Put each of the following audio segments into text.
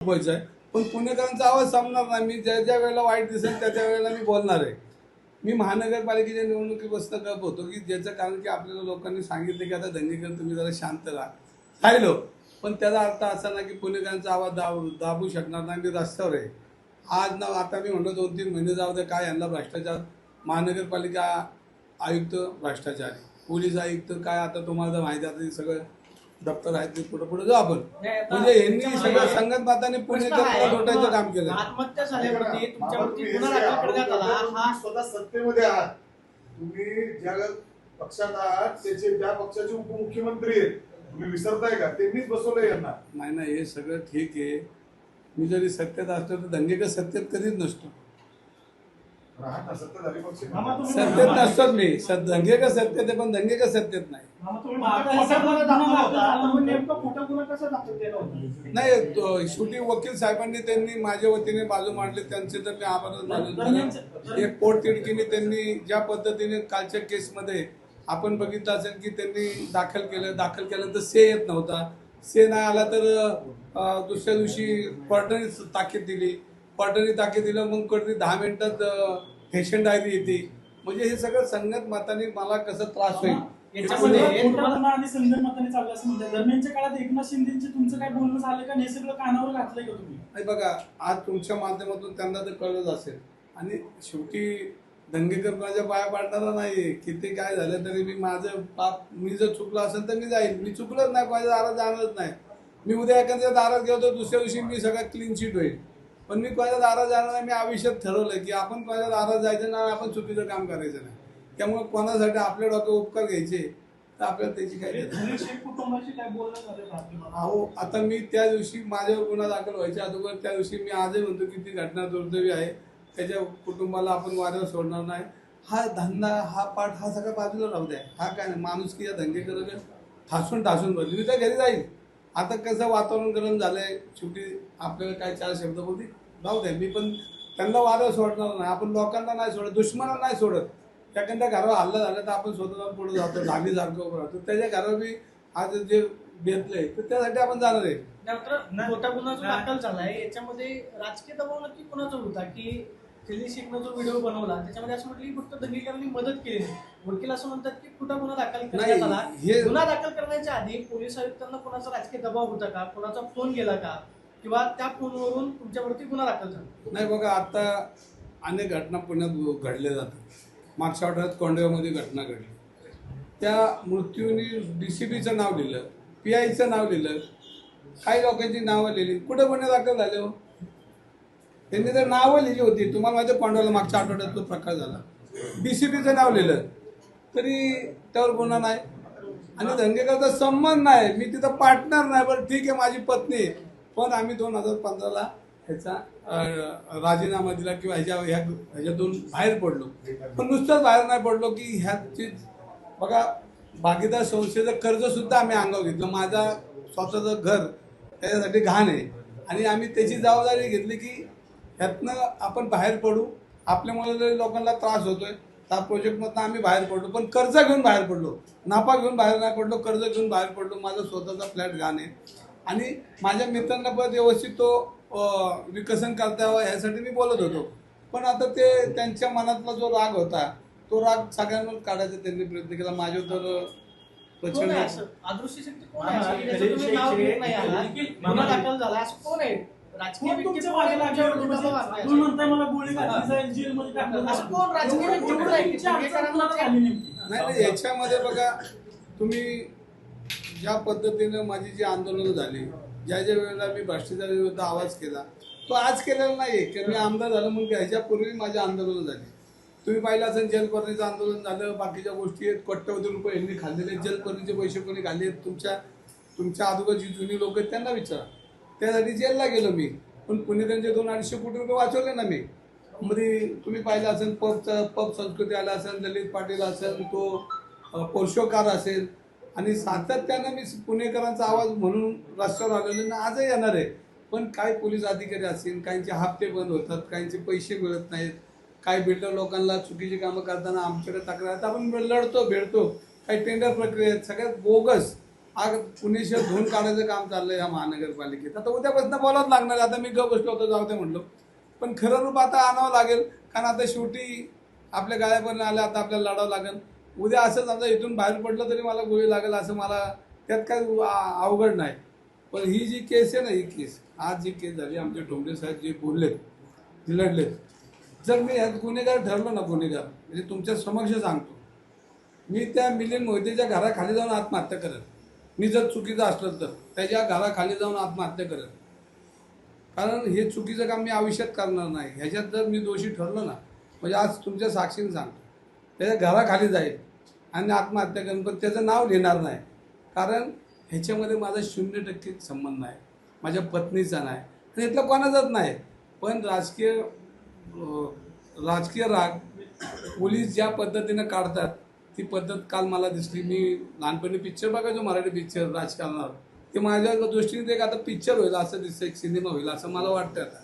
आहे. पण पुणेकरांचा आवाज संपणार नाही. मी ज्या ज्या वेळेला वाईट दिसेल त्या त्या वेळेला मी बोलणार आहे. मी महानगरपालिकेच्या निवडणुकीत बसणं गप होतो की ज्याचं कारण की आपल्याला लोकांनी सांगितलं की आता दंगेकर तुम्ही जरा शांत राहा, राहिलो. पण त्याचा अर्थ असा ना की पुणेकरांचा आवाज दाबू शकणार नाही. मी रस्त्यावर आहे आज ना. आता मी म्हणतो 2-3 महिने जाऊ दे, काय यांना भ्रष्टाचार, महानगरपालिका आयुक्त भ्रष्टाचार, पोलीस आयुक्त काय, आता तुम्हाला माहिती आहे आता सगळं दप्तर आहेत ते पुढे पुढे जाऊ आपण. म्हणजे यांनी सगळं संगत माताने पुणेकर लोटायचं काम केलं. आत्महत्या झाल्यावरती तुमच्यावरती गुन्हा दाखल करण्यात आला. हा स्वतः सत्तेमध्ये आहात, तुम्ही ज्या पक्षात आहात त्याचे त्या पक्षाचे उपमुख्यमंत्री आहेत, तुम्ही विसरताय का? त्यांनीच बसवलंय यांना. नाही ना, हे सगळं ठीक आहे. मी जरी सत्तेत असतो तर दंगेकर सत्तेत कधीच नसतो. सत्तेत नसतोच मी. दंगेकर सत्तेत आहे पण दंगेकर सत्तेत नाही. नाही, शेवटी वकील साहेबांनी त्यांनी माझ्या वतीने बाजू मांडली, त्यांचे तर मी आभार मानतो. एक पोटतिडकीने त्यांनी ज्या पद्धतीने कालच्या केसमध्ये आपण बघितलं असेल की त्यांनी दाखल केल्यानंतर से येत नव्हता. से नाही आला तर दुसऱ्या दिवशी कोर्टाने ताकीद दिली. कोर्टाने ताकीद दिलं, मग कोर्टाने 10 मिनिटात पेशंट डायरी येते. म्हणजे हे सगळं संगत मताने मला कसं त्रास होईल. आणि संगत मताने चाललं असं म्हणतात. दरम्यानच्या काळात एकनाथ शिंदेचे तुमचं काय बोलणं झालं का? हे सगळं कानावर घातलंय का तुम्ही? नाही बघा, आज तुमच्या माध्यमातून त्यांना तर कळलंच असेल. आणि शेवटी दंगेकर माझ्या पाया पाडणारा नाही. किती काय झालं तरी मी माझं पाप, मी जर चुकलं असेल तर मी जाईल. मी चुकलंच नाही, माझ्या दारात जाणारच नाही. मी उद्या एखाद्या दारात गेलो तर दुसऱ्या दिवशी मी सगळं क्लीन शीट होईल. पण मी कोणाच्या दारात जाणार नाही. मी आयुष्यात ठरवलं की आपण कोणाच्या दारात जायचं नाही, आपण चुकीचं काम करायचं नाही. त्यामुळे कोणासाठी आपल्या डोक्यात उपकार घ्यायचे तर आपल्याला त्याची काय कुटुंबाशी काय बोलणं झालं? अहो, आता मी त्या दिवशी माझ्यावर गुन्हा दाखल व्हायच्या अगोदर त्या दिवशी मी आजही म्हणतो की ती घटना दुर्दैवी आहे. त्याच्या कुटुंबाला आपण वाऱ्यावर सोडणार नाही. हा धंदा, हा पाठ, हा सगळा बाजूला राहू द्या. हा काय नाही, माणूस की या दंगेकर ठासून भरली. मी त्या घरी जाईल. आता कसं वातावरण गरम झालंय, शेवटी आपल्याला काय 4 शब्द बोलतील, राहू द्या. मी पण त्यांना वाऱ्यावर सोडणार नाही. आपण लोकांना नाही सोडत, दुश्मनाला नाही सोडत. एखाद्या घरावर हल्ला झाला तर आपण स्वतः पुढे जातो, धामीसारखं उभं राहतो. त्याच्या घरावर बी आज जे बेतलंय तर त्यासाठी आपण जाणार आहे. मोठा गुन्हा जो दाखल झालाय याच्यामध्ये राजकीय दबाव नक्की कुणाचा होता की चिली शेखनं जो व्हिडिओ बनवला त्याच्यामध्ये असं म्हटलं की फक्त दंगेकरांनी मदत केली. वकील असं म्हणतात की खोटा गुन्हा दाखल करण्यात आला. गुन्हा दाखल करण्याच्या आधी पोलीस आयुक्तांना कोणाचा राजकीय दबाव होता का? कोणाचा फोन गेला का? किंवा त्या फोनवरून तुमच्यावरती गुन्हा दाखल झाला? नाही बघा, आता अनेक घटना पुण्यात घडल्या जातात. मागच्या आठवड्यात कोंडव्यामध्ये घटना घडली. त्या मृत्यूने DCPचं नाव लिहिलं, PIचं नाव लिहिलं, काही लोकांची नावं लिहिली. कुठे गुन्हे दाखल झाले हो? त्यांनी तर नावं लिहिली होती. तुम्हाला माहिती कोंडव्याला मागच्या आठवड्यात तो प्रकार झाला. DCPचं नाव लिहिलं तरी त्यावर गुन्हा नाही. आणि दंगेकरचा संबंध नाही. मी तिथं पार्टनर नाही. बरं ठीक आहे, माझी पत्नी. पण आम्ही 2015ला ह्याचा राजीनामा दिला किंवा ह्याच्यातून बाहेर पडलो. पण नुसतंच बाहेर नाही पडलो की ह्याची बघा, भागीदार संस्थेचं कर्ज सुद्धा आम्ही अंगावर घेतलं. माझा स्वतःचं घर त्याच्यासाठी घाण आहे आणि आम्ही त्याची जबाबदारी घेतली की ह्यातनं आपण बाहेर पडू. आपल्यामुळे जरी लोकांना त्रास होतोय त्या प्रोजेक्टमधनं आम्ही बाहेर पडलो. पण कर्ज घेऊन बाहेर पडलो, नापा घेऊन बाहेर नाही पडलो, कर्ज घेऊन बाहेर पडलो. माझा स्वतःचा फ्लॅट घाण आहे आणि माझ्या मित्रांना पण व्यवस्थित तो विकसन करता यावं ह्यासाठी मी बोलत होतो. पण आता ते त्यांच्या मनातला जो राग होता तो राग सगळ्यांवर काढायचा त्यांनी प्रयत्न केला. माझ्या तर प्रचंड अदृश्य शक्ती कोण आहे? नाव घेत नाही आला, गुन्हा दाखल झाला असं कोण आहे? राजकीय व्यक्ती कोण आहे? नाही, याच्यामध्ये बघा, तुम्ही ज्या पद्धतीनं माझी जी आंदोलनं झाली, ज्या ज्या वेळेला मी भ्रष्टाचाराविरुद्ध आवाज केला तो आज केलेला नाही की मी आमदार झालं म्हणून. ह्याच्यापूर्वी माझी आंदोलनं झाली. तुम्ही पाहिलं असेल जलपर्णीचं आंदोलन झालं, बाकीच्या गोष्टी आहेत. कोट्यवधी रुपये यांनी खाल्लेले. जलपर्णीचे पैसे कोणी खाल्ले? तुमच्या आजूबाजूची जुनी लोक आहेत त्यांना विचारा. त्यासाठी जेलला गेलो मी. पण पुणेकरांचे 200-250 कोटी रुपये वाचवले ना मी. मध्ये तुम्ही पाहिलं असेल पब संस्कृती आला असेल, ललित पाटील असेल, तो पोर्शोकार असेल. आणि सातत्यानं मी पुणेकरांचा आवाज म्हणून रस्त्यावर आलेलो ना, आजही येणार आहे. पण काही पोलीस अधिकारी असतील, काहींचे हप्ते बंद होतात, काहींचे पैसे मिळत नाहीत, काही बिल्डर लोकांना चुकीची कामं करताना आमच्याकडे तक्रार. आपण लढतो, भेटतो. काही टेंडर प्रक्रियेत सगळ्यात बोगस आज पुणे शहर धुवून काढायचं काम चाललंय या महानगरपालिकेत. आता उद्यापासून बोलावंच लागणार. आता मी बसलो होतो, जाऊ दे म्हणलो, पण खरं रूप आता आणावं लागेल. कारण आता शेवटी आपल्या गाड्यापर्यंत आल्या, आता आपल्याला लढावं लागेल. उद्या असं समजा इथून बाहेर पडलं तरी मला गोळी लागेल असं मला त्यात काय अवघड नाही. पण ही जी केस आहे ना, ही केस आज जी केस झाली, आमचे ठोंबरे साहेब जे बोललेत, जे लढलेत, जर मी ह्यात गुन्हेगार ठरलो ना, गुन्हेगार म्हणजे तुमच्या समक्ष सांगतो, मी त्या मिलिंद मोहितेच्या घराखाली जाऊन आत्महत्या करेन. मी जर चुकीचं असलं तर त्याच्या घराखाली जाऊन आत्महत्या करेन. कारण हे चुकीचं काम मी आयुष्यात करणार नाही. ह्याच्यात जर मी दोषी ठरलो ना, म्हणजे आज तुमच्या साक्षीने सांगतो, त्याच्या घराखाली जाईल आणि आत्महत्या करेन, पण त्याचं नाव लिहिणार नाही. कारण ह्याच्यामध्ये माझा 0% संबंध नाही, माझ्या पत्नीचा नाही आणि इथलं कोणाचाच नाही. पण राजकीय राग पोलीस ज्या पद्धतीनं काढतात ती पद्धत काल मला दिसली. मी लहानपणी पिक्चर बघायचो, मराठी पिक्चर राजकारणावर, ते माझ्या दृष्टीने ते एक आता पिक्चर होईल असं दिसतं, एक सिनेमा होईल असं मला वाटतं आता.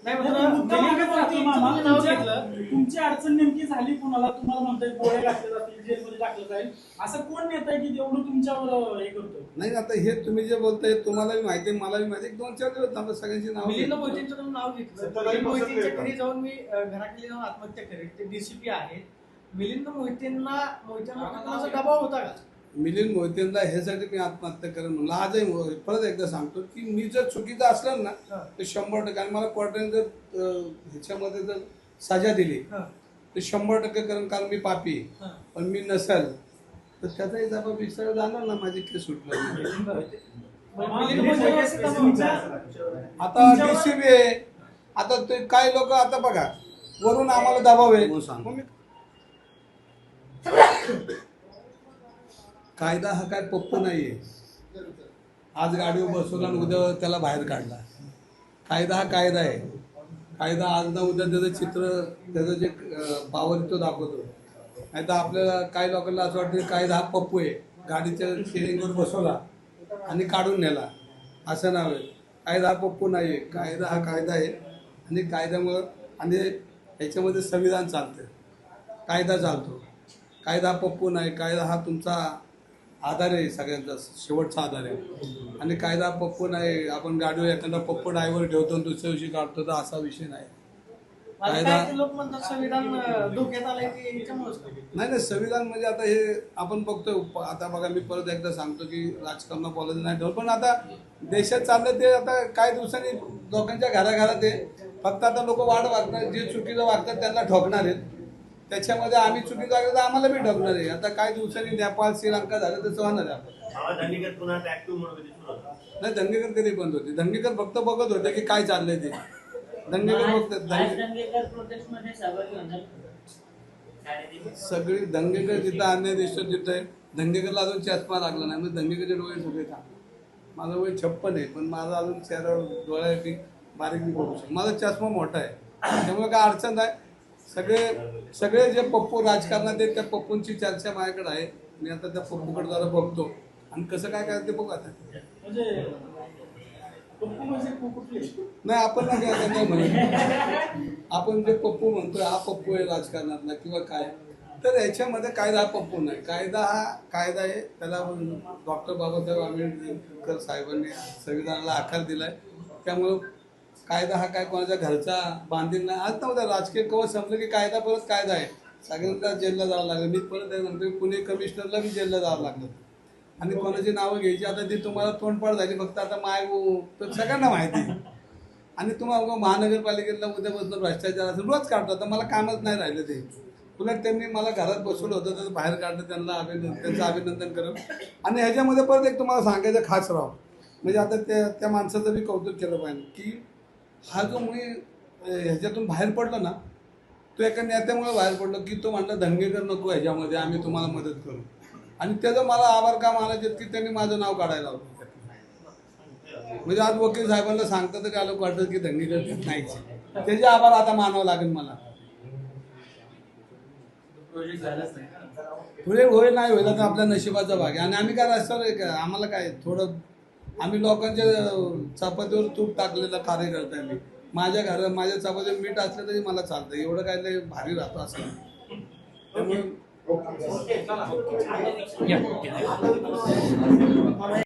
नाही नाही, मात्र मुद्दा मिलिंद मागं राहतो मोहितेंचं मामा. तुम्ही नाव घेतलं. तुमची अडचण नेमकी झाली कोणाला? तुम्हाला म्हणताय गोळ्या घातल्या जातील, जेलमध्ये टाकलं जाईल, असं कोण नेता आहे की एवढं तुमच्यावर हे करतो? नाही, आता हे तुम्ही जे बोलताय तुम्हालाही माहिती आहे, मलाही माहिती आहे. 2-4 दिवस थांबा, सगळ्यांची नाव मिलिंद मोहितेंचं तुम्ही नाव घेतलं. सत्ताधारी मिलिंद मोहितेंच्या पसंत घरी जाऊन मी घराखाली जाऊन आत्महत्या करेन, ते डीसीपी आहेत. मिलिंद मोहितेंना कोणाचा दबाव होता का? मिलिंद मोहितेंना ह्यासाठी मी आत्महत्या करेन म्हणलं. आजही परत एकदा सांगतो की मी जर चुकीचं असलं ना तर 100%, आणि मला कोर्टाने जर ह्याच्यामध्ये जर सजा दिली तर 100% करेन. कारण मी पापी आहे. पण मी नसेल तर त्याचाही जबाब विचार जाणार ना, माझी केस सुटणार. मिलिंद मोहिते आता डीसीबी आहे, आता ते काही लोक आता बघा वरून आम्हाला दबाव आहे. मग मी कायदा हा काय पप्पू नाहीये. आज गाडीवर बसवला आणि उद्या त्याला बाहेर काढला. कायदा हा कायदा आहे. कायदा आज ना उद्या त्याचं चित्र, त्याचं जे पावर तो दाखवतो. नाही तर आपल्याला काही लोकांना असं वाटतं की कायदा हा पप्पू आहे, गाडीच्या स्टेअरिंगवर बसवला आणि काढून नेला, असं नाव आहे. कायदा हा पप्पू नाही आहे. कायदा हा कायदा आहे आणि कायद्यामुळं आणि ह्याच्यामध्ये संविधान चालतं, कायदा चालतो. कायदा हा पप्पू नाही. कायदा हा तुमचा आधार आहे, सगळ्यांचा शेवटचा आधार आहे. आणि कायदा पप्पू नाही. आपण गाडीवर एखादा पप्पू ड्रायव्हर ठेवतो आणि दुसऱ्या दिवशी काढतो, तर असा विषय नाही. काय लोक म्हणतात संविधान धोक्यात आलंय ते याच्यामुळेच का? नाही, संविधान म्हणजे आता हे आपण बघतो. आता बघा, मी परत एकदा सांगतो की राजकारणात बोलायचं नाही ठेवलं, पण आता देशात चाललं ते आता काही दिवसांनी लोकांच्या घराघरात आहे. फक्त आता लोक वाट वागणार, जे चुकीचं वागतात त्यांना ठोकणार आहेत. त्याच्यामध्ये आम्ही चुकीचं वागलं तर आम्हाला बी ठोकणार आहे. आता काही दिवसांनी नेपाळ, श्रीलंका झालं तसं होणार आहे आपण. नाही, दंगेकर कधी बंद होते? दंगेकर फक्त बघत होते की काय चाललंय ते. दंगेकर सगळी दंगेकर जिथं अन्याय दिसतो तिथं दंगेकरला अजून चष्मा लागला नाही. मग दंगेकरचे डोळे सगळे चांगले. माझं वय 56 आहे, पण माझा अजून चेहऱ्यावर डोळ्यापैकी बारीक मी बघू शकतो. माझा चष्मा मोठा आहे, त्यामुळे काय अडचण नाही. सगळे जे पप्पू राजकारणात आहेत त्या पप्पूंची चर्चा माझ्याकडे आहे. मी आता त्या पप्पूकडे जरा बघतो आणि कसं काय करायचं ते बघू आता. म्हणजे पप्पू म्हणजे कुठले? नाही, आपण नाही म्हणत. आपण जे पप्पू म्हणतोय हा पप्पू आहे राजकारणातला किंवा काय, तर याच्यामध्ये कायदा हा पप्पू नाही. कायदा हा कायदा आहे. त्याला डॉक्टर बाबासाहेब आंबेडकर साहेबांनी संविधानाला आकार दिलाय. त्यामुळं कायदा हा काय कोणाच्या घरचा बांधील नाही. आज नव्हता राजकीय कवच संपलं की कायदा परत कायदा आहे. सगळ्यांना जेलला जावं लागलं. मी परत म्हणतो पुणे कमिशनरला बी जेलला जावं लागलं. आणि कोणाची नावं घ्यायची आता ती तुम्हाला तोंडपाड झाली फक्त आता माय तर सगळ्यांना माहिती आहे. आणि तुम्हाला महानगरपालिकेला उद्यापासून भ्रष्टाचार असेल रोज काढतो. आता मला कामच नाही राहिलं ते. उलट त्यांनी मला घरात बसवलं होतं तर बाहेर काढलं. त्यांचं अभिनंदन करत. आणि ह्याच्यामध्ये परत एक तुम्हाला सांगायचं खास राव, म्हणजे आता त्या माणसाचं बी कौतुक केलं पाहिजे की हा जो मी ह्याच्यातून बाहेर पडलो ना, तो एका नेत्यामुळे बाहेर पडलो की तो म्हणला दंगेकर नको ह्याच्यामध्ये, आम्ही तुम्हाला मदत करू. आणि त्याचं मला आभार का मानायचे की त्यांनी माझं नाव काढायला लावलं. म्हणजे आज वकील साहेबांना सांगतं तर काय लोक वाटतं की दंगेकर नाहीच. त्याचे आभार आता मानावं लागेल मला. पुढे होईल नाही होईल तर आपल्या नशिबाचा भाग आहे. आणि आम्ही काय रस्त्यावर आहे का? आम्हाला काय थोडं आम्ही लोकांच्या चपातीवर तूप टाकलेलं कार्यकर्ता आहे. मी माझ्या चपातीवर मीठ असलं तरी मला चालतं. एवढं काय भारी राहतो असं. त्यामुळे ओके या.